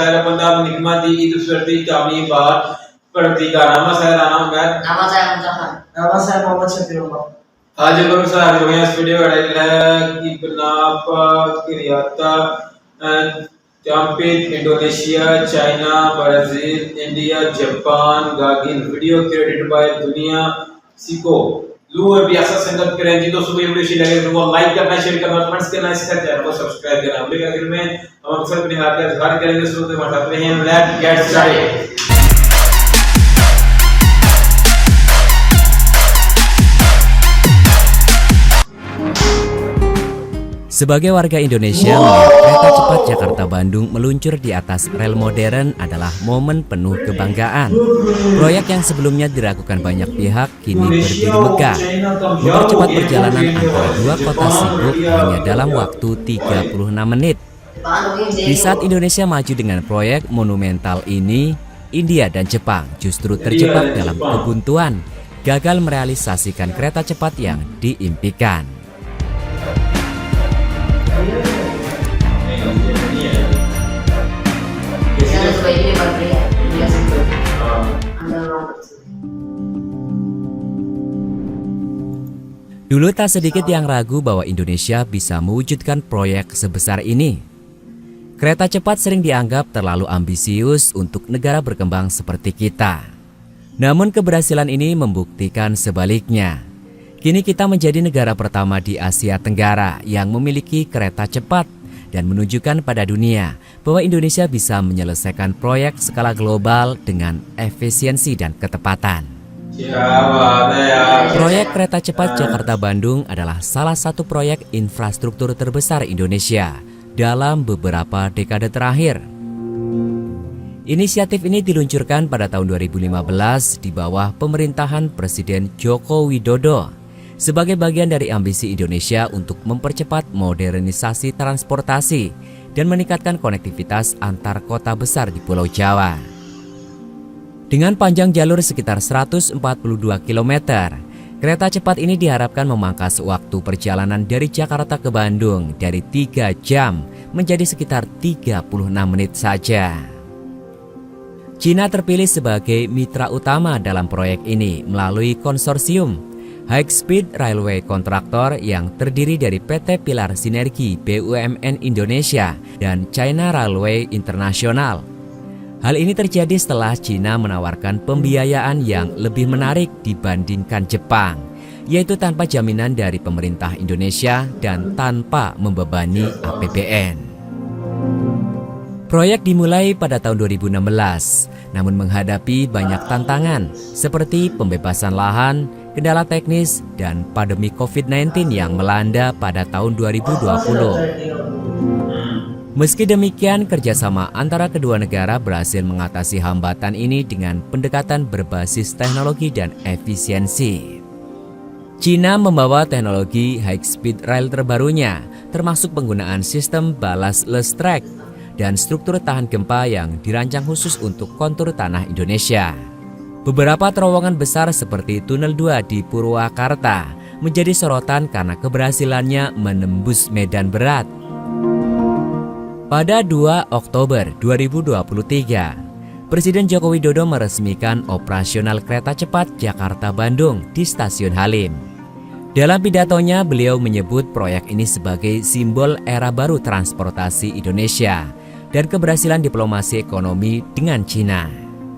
saya dapat menikmati itu seperti kami buat pertiga. Nama saya Rana Ahmed. Nama saya Muntahan. Nama saya Muhammad Syafiullah. आज अगर सारी दुनिया वीडियो है कि kenapa Kiryata Campit Indonesia, China, Brazil, India, Japan, Gagin video created by Dunia Siko. luar biasa sangat keren जी दोस्तों ये वीडियो अच्छी लगे तो वो लाइक करना शेयर करना कमेंट्स करना इसका चैनल को सब्सक्राइब करना अगले आखिर में हम अक्सर अपने हाथ का इजहार करेंगे सुनते हैं let's get started. Sebagai warga Indonesia, melihat kereta cepat Jakarta-Bandung meluncur di atas rel modern adalah momen penuh kebanggaan. Proyek yang sebelumnya diragukan banyak pihak kini berdiri megah, mempercepat perjalanan antara dua kota sibuk hanya dalam waktu 36 menit. Di saat Indonesia maju dengan proyek monumental ini, India dan Jepang justru terjebak dalam kebuntuan, gagal merealisasikan kereta cepat yang diimpikan. Dulu tak sedikit yang ragu bahwa Indonesia bisa mewujudkan proyek sebesar ini. Kereta cepat sering dianggap terlalu ambisius untuk negara berkembang seperti kita. Namun keberhasilan ini membuktikan sebaliknya. Kini kita menjadi negara pertama di Asia Tenggara yang memiliki kereta cepat dan menunjukkan pada dunia bahwa Indonesia bisa menyelesaikan proyek skala global dengan efisiensi dan ketepatan. Proyek kereta cepat Jakarta-Bandung adalah salah satu proyek infrastruktur terbesar Indonesia dalam beberapa dekade terakhir. Inisiatif ini diluncurkan pada tahun 2015 di bawah pemerintahan Presiden Joko Widodo sebagai bagian dari ambisi Indonesia untuk mempercepat modernisasi transportasi dan meningkatkan konektivitas antar kota besar di Pulau Jawa. Dengan panjang jalur sekitar 142 km, kereta cepat ini diharapkan memangkas waktu perjalanan dari Jakarta ke Bandung dari 3 jam menjadi sekitar 36 menit saja. Cina terpilih sebagai mitra utama dalam proyek ini melalui konsorsium High Speed Railway Contractor yang terdiri dari PT Pilar Sinergi BUMN Indonesia dan China Railway International. Hal ini terjadi setelah Cina menawarkan pembiayaan yang lebih menarik dibandingkan Jepang, yaitu tanpa jaminan dari pemerintah Indonesia dan tanpa membebani APBN. Proyek dimulai pada tahun 2016, namun menghadapi banyak tantangan seperti pembebasan lahan, kendala teknis, dan pandemi COVID-19 yang melanda pada tahun 2020. Meski demikian, kerjasama antara kedua negara berhasil mengatasi hambatan ini dengan pendekatan berbasis teknologi dan efisiensi. Cina membawa teknologi high speed rail terbarunya, termasuk penggunaan sistem ballastless track dan struktur tahan gempa yang dirancang khusus untuk kontur tanah Indonesia. Beberapa terowongan besar seperti Tunnel 2 di Purwakarta menjadi sorotan karena keberhasilannya menembus medan berat. Pada 2 Oktober 2023, Presiden Joko Widodo meresmikan operasional kereta cepat Jakarta-Bandung di Stasiun Halim. Dalam pidatonya, beliau menyebut proyek ini sebagai simbol era baru transportasi Indonesia dan keberhasilan diplomasi ekonomi dengan Cina.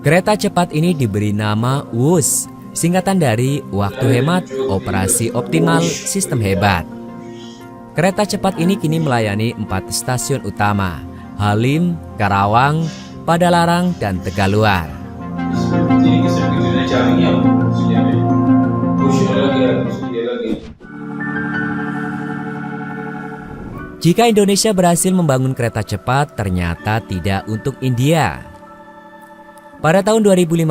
Kereta cepat ini diberi nama WUS, singkatan dari Waktu Hemat, Operasi Optimal, Sistem Hebat. Kereta cepat ini kini melayani 4 stasiun utama, Halim, Karawang, Padalarang, dan Tegaluar. Jika Indonesia berhasil membangun kereta cepat, ternyata tidak untuk India. Pada tahun 2015,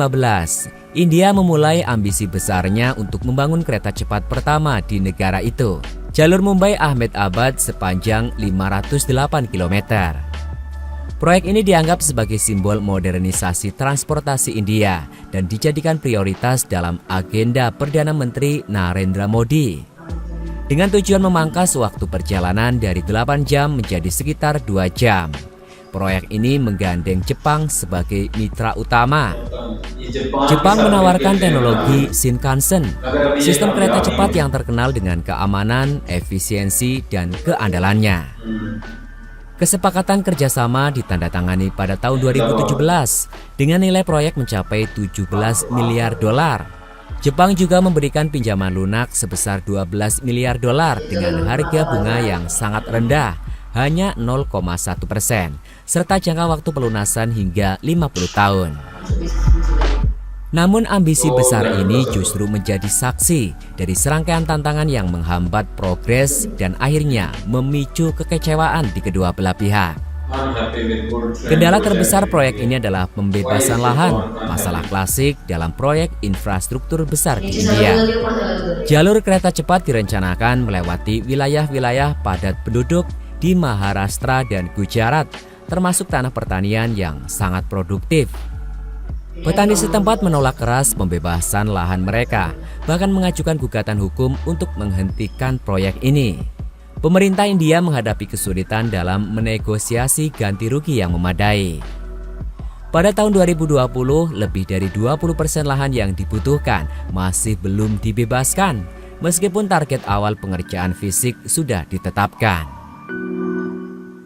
India memulai ambisi besarnya untuk membangun kereta cepat pertama di negara itu, jalur Mumbai-Ahmedabad sepanjang 508 km. Proyek ini dianggap sebagai simbol modernisasi transportasi India dan dijadikan prioritas dalam agenda Perdana Menteri Narendra Modi. Dengan tujuan memangkas waktu perjalanan dari 8 jam menjadi sekitar 2 jam. Proyek ini menggandeng Jepang sebagai mitra utama. ये Jepang के साथ menawarkan मिलकर teknologi Shinkansen, अगर अभी ये sistem kereta कामयाब cepat नहीं- yang terkenal dengan keamanan, efisiensi, dan keandalannya. Kesepakatan kerjasama ditandatangani pada tahun 2017 dengan nilai proyek mencapai 17 miliar dolar. Jepang juga memberikan pinjaman lunak sebesar 12 miliar dolar dengan harga bunga yang sangat rendah, hanya 0,1%, serta jangka waktu pelunasan hingga 50 tahun. Namun ambisi besar ini justru menjadi saksi dari serangkaian tantangan yang menghambat progres dan akhirnya memicu kekecewaan di kedua belah pihak. unhappy with good trend Kendala project. terbesar proyek ini adalah pembebasan lahan, masalah klasik dalam proyek infrastruktur besar di India. Jalur kereta cepat direncanakan melewati wilayah-wilayah padat penduduk di Maharashtra dan Gujarat, termasuk tanah pertanian yang sangat produktif. Petani setempat menolak keras pembebasan lahan mereka, bahkan mengajukan gugatan hukum untuk menghentikan proyek ini. Pemerintah India menghadapi kesulitan dalam menegosiasi ganti rugi yang memadai. Pada tahun 2020, lebih dari 20% lahan yang dibutuhkan masih belum dibebaskan, meskipun target awal pengerjaan fisik sudah ditetapkan.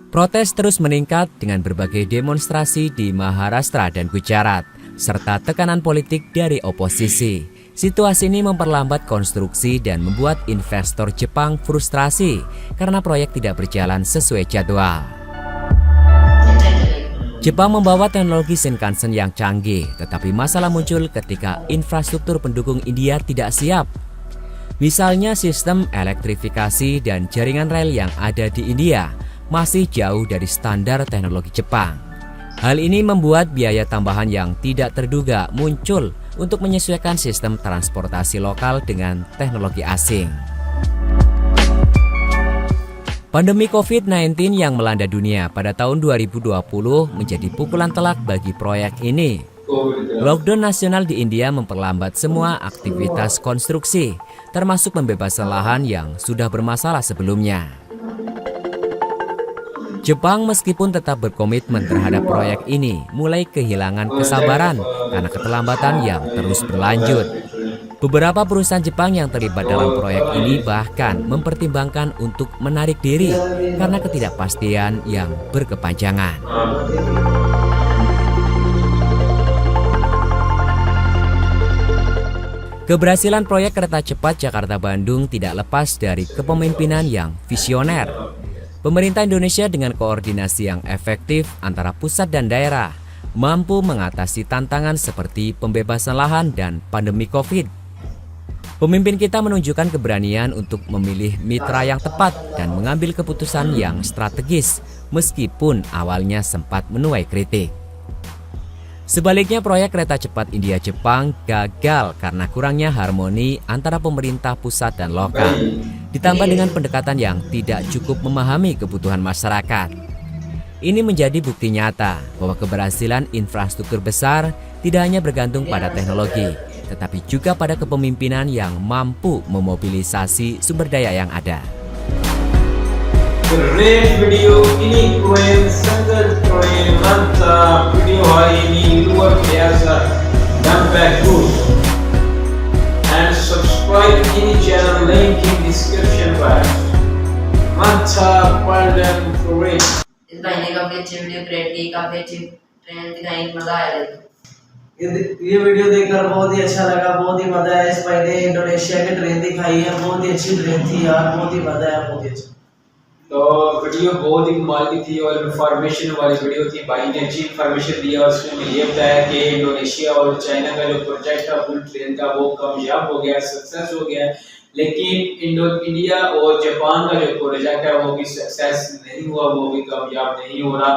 Protes terus meningkat dengan berbagai demonstrasi di Maharashtra dan Gujarat, serta tekanan politik dari oposisi. Situasi ini memperlambat konstruksi dan membuat investor Jepang frustrasi karena proyek tidak berjalan sesuai jadwal. Jepang membawa teknologi Shinkansen yang canggih, tetapi masalah muncul ketika infrastruktur pendukung India tidak siap. Misalnya sistem elektrifikasi dan jaringan rel yang ada di India masih jauh dari standar teknologi Jepang. Hal ini membuat biaya tambahan yang tidak terduga muncul untuk menyesuaikan sistem transportasi lokal dengan teknologi asing. Pandemi COVID-19 yang melanda dunia pada tahun 2020 menjadi pukulan telak bagi proyek ini. Lockdown nasional di India memperlambat semua aktivitas konstruksi, termasuk pembebasan lahan yang sudah bermasalah sebelumnya. Jepang meskipun tetap berkomitmen terhadap proyek ini, mulai kehilangan kesabaran karena keterlambatan yang terus berlanjut. Beberapa perusahaan Jepang yang terlibat dalam proyek ini bahkan mempertimbangkan untuk menarik diri karena ketidakpastian yang berkepanjangan. Keberhasilan proyek kereta cepat Jakarta-Bandung tidak lepas dari kepemimpinan yang visioner. Pemerintah Indonesia dengan koordinasi yang efektif antara pusat dan daerah mampu mengatasi tantangan seperti pembebasan lahan dan pandemi COVID. Pemimpin kita menunjukkan keberanian untuk memilih mitra yang tepat dan mengambil keputusan yang strategis meskipun awalnya sempat menuai kritik. Sebaliknya, proyek kereta cepat India-Jepang gagal karena kurangnya harmoni antara pemerintah pusat dan lokal, ditambah dengan pendekatan yang tidak cukup memahami kebutuhan masyarakat. Ini menjadi bukti nyata bahwa keberhasilan infrastruktur besar tidak hanya bergantung pada teknologi, tetapi juga pada kepemimpinan yang mampu memobilisasi sumber daya yang ada. Great video ini keren, sangat keren, mantap. Video hari ini luar biasa dan bagus. And subscribe ini channel, link in description box. Mantap, dan keren. इस भाई ने काफी अच्छी video create की, काफी अच्छी ट्रेन दिखाई, मजा आया देखो। ये वीडियो देखकर बहुत ही अच्छा लगा, बहुत ही मजा आया। इस भाई ने इंडोनेशिया की ट्रेन दिखाई है, बहुत ही अच्छी ट्रेन थी यार, बहुत ही मजा आया, बहुत ही अच्छा। तो वीडियो बहुत ही कमाल की थी और इंफॉर्मेशन वाली वीडियो थी। भाई ने अच्छी इंफॉर्मेशन दिया और उसमें ये बताया कि इंडोनेशिया और चाइना का जो प्रोजेक्ट था बुलेट ट्रेन का वो कामयाब हो गया, सक्सेस हो गया, लेकिन इंडिया और जापान का जो प्रोजेक्ट है वो भी सक्सेस नहीं हुआ, वो भी कामयाब नहीं हो रहा।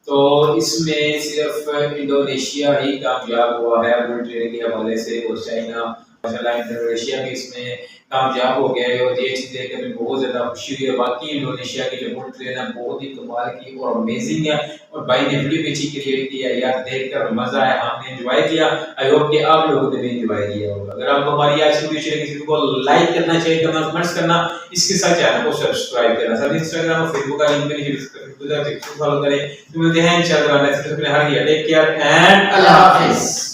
तो इसमें सिर्फ इंडोनेशिया ही कामयाब हुआ है बुलेट ट्रेन के हवाले से, और चाइना माशाल्लाह इंडोनेशिया भी इसमें कामयाब हो गया है। और ये चीज़ देख कर बहुत ज़्यादा खुशी हुई है। बाकी इंडोनेशिया की जो बुलेट ट्रेन है बहुत ही कमाल की और अमेजिंग है, और भाई ने वीडियो भी अच्छी क्रिएट की है यार, देखकर मजा आया, हमने एंजॉय किया। आई होप कि आप लोगों ने भी एंजॉय किया होगा। अगर आपको हमारी आज की वीडियो अच्छी लगी तो लाइक करना, शेयर करना, कमेंट्स करना, इसके साथ चैनल को सब्सक्राइब करना। सर इंस्टाग्राम और फेसबुक का लिंक भी नीचे डिस्क्रिप्शन फॉलो करें। तो मिलते हैं इंशाल्लाह नेक्स्ट वीडियो में। टेक केयर एंड अल्लाह हाफिज।